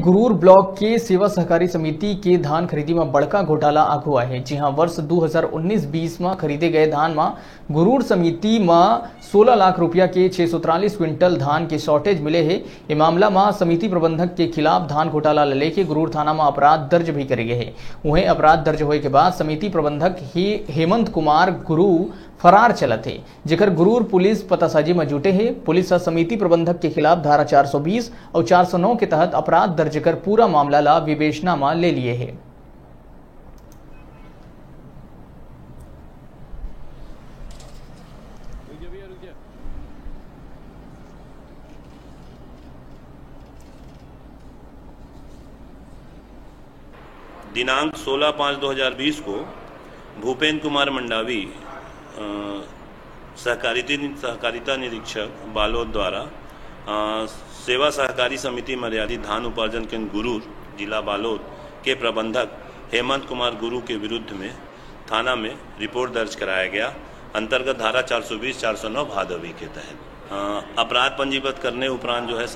गुरूर block के सेवा सहकारी समिति के धान खरीदी में बड़का घोटाला आगू आए है। जी हाँ, वर्ष 2019-20 में खरीदे गए धान में गुरूर समिति में 16 लाख रुपया के 643 क्विंटल धान के शॉर्टेज मिले है। ये मामला में समिति प्रबंधक के खिलाफ धान घोटाला लेके गुरूर थाना में अपराध दर्ज भी करे गए है। वहीं अपराध दर्ज होने के बाद समिति प्रबंधक हेमंत कुमार गुरु फरार चलत है, जेकर गुरूर पुलिस पतासाजी में जुटे है। पुलिस समिति प्रबंधक के खिलाफ धारा 420 और 409 के तहत अपराध दर्ज कर पूरा मामला ला विवेचना में ले लिए है। दिनांक 16/5/2020 को भूपेंद्र कुमार मंडावी सहकारिता निरीक्षक बालोद द्वारा सेवा सहकारी समिति मर्यादित धान उपार्जन केंद्र गुरूर जिला बालोद के प्रबंधक हेमंत कुमार गुरु के विरुद्ध में थाना में रिपोर्ट दर्ज कराया गया। अंतर्गत धारा 420-409 भादवी के तहत अपराध पंजीबद्ध करने उपरांत जो है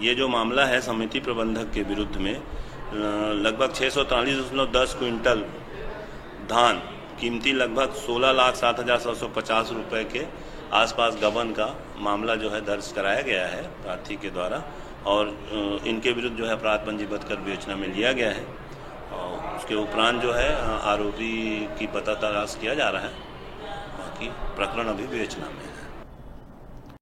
ये जो मामला है समिति प्रबंधक के विरुद्ध में लगभग 643.10 क्विंटल धान कीमती लगभग 16,07,750 रुपये के आसपास गबन का मामला जो है दर्ज कराया गया है प्रार्थी के द्वारा और इनके विरुद्ध जो है अपराध पंजीबद्ध कर विवेचना में लिया गया है। और उसके उपरांत जो है आरोपी की पता तलाश किया जा रहा है। बाकी प्रकरण अभी विवेचना में है।